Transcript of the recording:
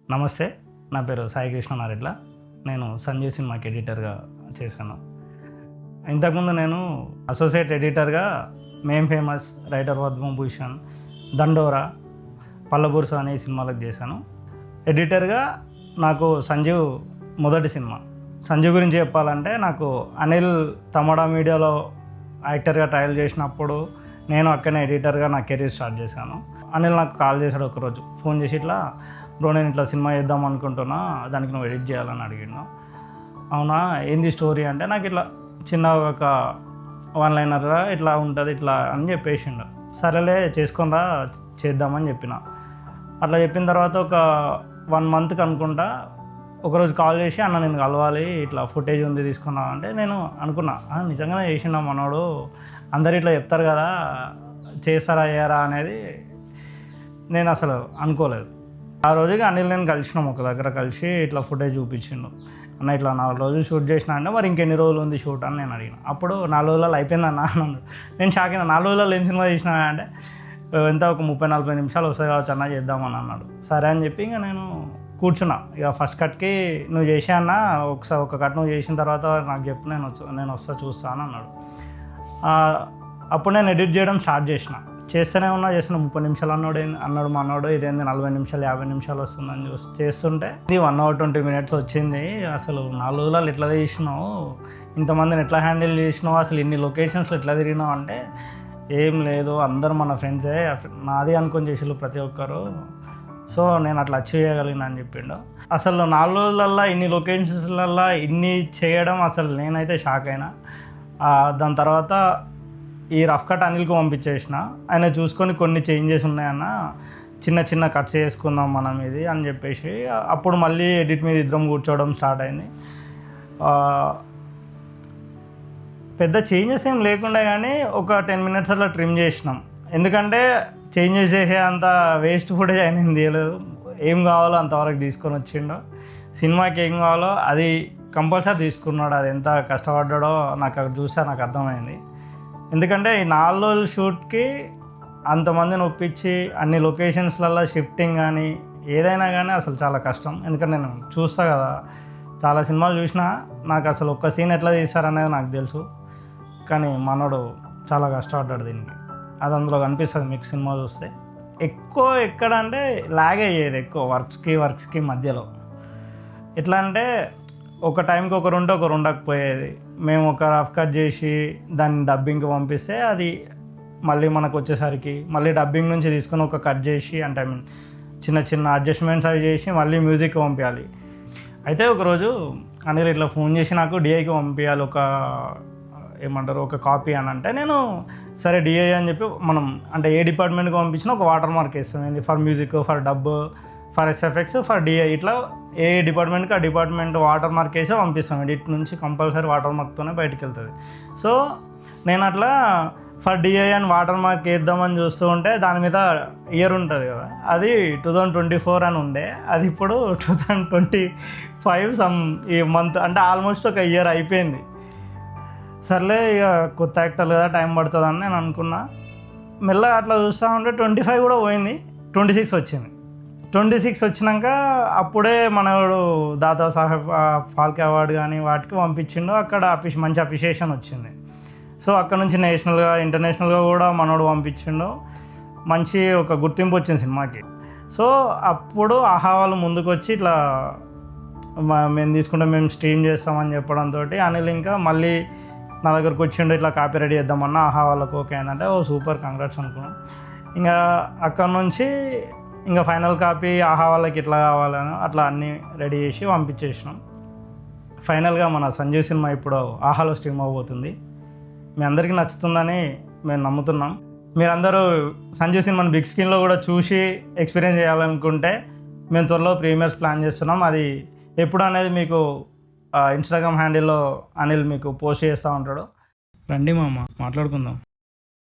నమస్తే, నా పేరు సాయి కృష్ణ నారెడ్ల. నేను సంజయ్ సినిమాకి ఎడిటర్గా చేశాను. ఇంతకుముందు నేను అసోసియేట్ ఎడిటర్గా మేం ఫేమస్, రైటర్ పద్మభూషణ్, దండోరా, పల్లబురుసు అనే సినిమాలకు చేశాను. ఎడిటర్గా నాకు సంజీవ్ మొదటి సినిమా. సంజీవ్ గురించి చెప్పాలంటే, నాకు అనిల్ తమడా మీడియాలో యాక్టర్గా ట్రయల్ చేసినప్పుడు నేను అక్కడనే ఎడిటర్గా నా కెరీర్ స్టార్ట్ చేశాను. అనిల్ నాకు కాల్ చేశాడు ఒకరోజు, ఫోన్ చేసి ఇట్లా బ్రో నేను ఇట్లా సినిమా చేద్దాం అనుకుంటున్నా, దానికి నువ్వు ఎడిట్ చేయాలని అడిగాను. అవునా, ఏంది స్టోరీ అంటే, నాకు ఇట్లా చిన్న ఒక వన్ లైనర్గా ఇట్లా ఉంటుంది ఇట్లా అని చెప్పేసిండు. సరేలే చేసుకునిరా చేద్దామని చెప్పిన. అట్లా చెప్పిన తర్వాత ఒక 1 మంత్కి అనుకుంటా ఒకరోజు కాల్ చేసి, అన్న నేను కలవాలి, ఇట్లా ఫుటేజ్ ఉంది తీసుకున్నా అంటే, నేను అనుకున్నా నిజంగానే చేసిండా మనోడు, అందరు ఇట్లా చెప్తారు కదా చేస్తారా అయ్యారా అనేది నేను అసలు అనుకోలేదు. ఆ రోజుకి అనిల్ నేను కలిసినాం, ఒక దగ్గర కలిసి ఇట్లా ఫుటేజ్ చూపించిండు. అన్న ఇట్లా 4 రోజులు షూట్ చేసినా అంటే, మరి ఇంకెన్ని రోజులు ఉంది షూట్ అని నేను అడిగిన. అప్పుడు 4 రోజులలో అయిపోయిందన్న అన్నాడు. నేను షాక్ అయినా, 4 రోజులలో ఏం సినిమా చేసినా అంటే, ఎంత ఒక 30-40 నిమిషాలు వస్తాయి కావచ్చు అన్న, చేద్దామని అన్నాడు. సరే అని చెప్పి ఇంకా నేను కూర్చున్నా. ఇక ఫస్ట్ కట్కి నువ్వు చేసా అన్న, ఒకసారి ఒక కట్ నువ్వు చేసిన తర్వాత నాకు చెప్పు, నేను వస్తా చూస్తాను అన్నాడు. అప్పుడు నేను ఎడిట్ చేయడం స్టార్ట్ చేస్తూనే 30 నిమిషాలు అన్నాడు మనోడు, ఇదేంది 40 నిమిషాలు 50 నిమిషాలు వస్తుందని చేస్తుంటే ఇది 1 hour 20 minutes వచ్చింది. అసలు 4 రోజులు ఎట్లా తీసినావు, ఇంతమందిని ఎట్లా హ్యాండిల్ చేసినావు, అసలు ఇన్ని లొకేషన్స్లో ఎట్లా తిరిగినావు అంటే, ఏం లేదు అందరూ మన ఫ్రెండ్సే, నాది అనుకొని చేసిళ్ళు ప్రతి ఒక్కరు, సో నేను అట్లా అచీవ్ చేయగలిగిన అని చెప్పిండు. అసలు 4 రోజులల్లో ఇన్ని లొకేషన్స్లల్లో ఇన్ని చేయడం అసలు నేనైతే షాక్ అయినా. దాని తర్వాత ఈ రఫ్ కట్ అనిల్కి పంపించేసిన. ఆయన చూసుకొని కొన్ని చేంజెస్ ఉన్నాయన్న, చిన్న కట్స్ చేసుకుందాం మనం ఇది అని చెప్పేసి, అప్పుడు మళ్ళీ ఎడిట్ మీద ఇద్దరం కూర్చోవడం స్టార్ట్ అయింది. పెద్ద చేంజెస్ ఏం లేకుండా కానీ ఒక 10 minutes అట్లా ట్రిమ్ చేసినాం. ఎందుకంటే చేంజెస్ చేసే అంత వేస్ట్ ఫుటేజ్ ఆయన ఏం తీయలేదు. ఏం కావాలో అంతవరకు తీసుకొని వచ్చిండో, సినిమాకి ఏం కావాలో అది కంపల్సరీ తీసుకున్నాడు. అది ఎంత కష్టపడ్డాడో నాకు అక్కడ చూస్తే నాకు అర్థమైంది. ఎందుకంటే ఈ 4 రోజుల షూట్కి అంతమందిని ఒప్పించి అన్ని లొకేషన్స్లలో షిఫ్టింగ్ కానీ ఏదైనా కానీ అసలు చాలా కష్టం. ఎందుకంటే నేను చూస్తా కదా, చాలా సినిమాలు చూసినా, నాకు అసలు ఒక్క సీన్ ఎట్లా తీస్తారనేది నాకు తెలుసు. కానీ మనోడు చాలా కష్టపడ్డాడు దీనికి, అది అందులో కనిపిస్తుంది మీకు సినిమా చూస్తే. ఎక్కువ ఎక్కడ అంటే లాగ్ అయ్యేది ఎక్కువ వర్క్స్కి మధ్యలో. ఎట్లా అంటే ఒక టైంకి ఒకరు ఉంటే ఒకరు ఉండకపోయేది. మేము ఒక రఫ్ కట్ చేసి దాన్ని డబ్బింగ్కి పంపిస్తే అది మళ్ళీ మనకు వచ్చేసరికి మళ్ళీ డబ్బింగ్ నుంచి తీసుకొని ఒక కట్ చేసి, అంటే ఐ మీన్ చిన్న అడ్జస్ట్మెంట్స్ అవి చేసి మళ్ళీ మ్యూజిక్కి పంపించాలి. అయితే ఒకరోజు అనిల్ ఇట్లా ఫోన్ చేసి నాకు డిఐకి పంపించాలి ఒక కాపీ అని అంటే, నేను సరే డిఐ అని చెప్పి మనం అంటే ఏ డిపార్ట్మెంట్కి పంపించినా ఒక వాటర్ మార్క్ వేస్తాం. ఏంది for music, for dub, for SFX, for DI, ఇట్లా ఏ డిపార్ట్మెంట్కి ఆ డిపార్ట్మెంట్ వాటర్ మార్క్ వేసే పంపిస్తాం. ఎడిట్ నుంచి కంపల్సరీ వాటర్ మార్క్తోనే బయటికి వెళ్తుంది. సో నేను అట్లా ఫర్ డిఐ అని వాటర్ మార్క్ వేద్దామని చూస్తూ ఉంటే దాని మీద ఇయర్ ఉంటుంది కదా, అది 2024 అని ఉండే, అది ఇప్పుడు 2025 ఈ మంత్, అంటే ఆల్మోస్ట్ ఒక ఇయర్ అయిపోయింది. సర్లే ఇక కొత్త యాక్టర్ కదా టైం పడుతుందని నేను అనుకున్నా. మెల్లగా అట్లా చూస్తూ ఉంటే 25 కూడా పోయింది, 26 వచ్చింది. 26 వచ్చినాక అప్పుడే మనోడు దాదా సాహెబ్ ఫాల్కే అవార్డు కానీ వాటికి పంపించిండు. అక్కడ మంచి అప్రిషియేషన్ వచ్చింది. సో అక్కడ నుంచి నేషనల్గా ఇంటర్నేషనల్గా కూడా మనోడు పంపించిండు. మంచి ఒక గుర్తింపు వచ్చింది సినిమాకి. సో అప్పుడు ఆహా వాళ్ళు ముందుకు వచ్చి ఇట్లా మేము తీసుకుంటే మేము స్ట్రీమ్ చేస్తామని చెప్పడంతో అనిల్ ఇంకా మళ్ళీ నా దగ్గరకు వచ్చిండు, ఇట్లా కాపీ రెడీ చేద్దామన్నా ఆహా వాళ్ళకు ఓకే అయిందంటే, ఓ సూపర్ కంగ్రాట్స్ అనుకున్నాం. ఇంకా అక్కడ నుంచి ఇంకా ఫైనల్ కాపీ ఆహా వాళ్ళకి ఇట్లా కావాలని అట్లా అన్నీ రెడీ చేసి పంపించేసినాం. ఫైనల్గా మన సంజయ్ సినిమా ఇప్పుడు ఆహాలో స్ట్రీమ్ అవ్వబోతుంది. మీ అందరికీ నచ్చుతుందని మేము నమ్ముతున్నాం. మీరందరూ సంజయ్ సినిమాని బిగ్ స్క్రీన్లో కూడా చూసి ఎక్స్పీరియన్స్ చేయాలనుకుంటే మేము త్వరలో ప్రీమియర్స్ ప్లాన్ చేస్తున్నాం. అది ఎప్పుడు అనేది మీకు ఇన్స్టాగ్రామ్ హ్యాండిల్లో అనిల్ మీకు పోస్ట్ చేస్తూ ఉంటాడు. రండి మామ, మాట్లాడుకుందాం.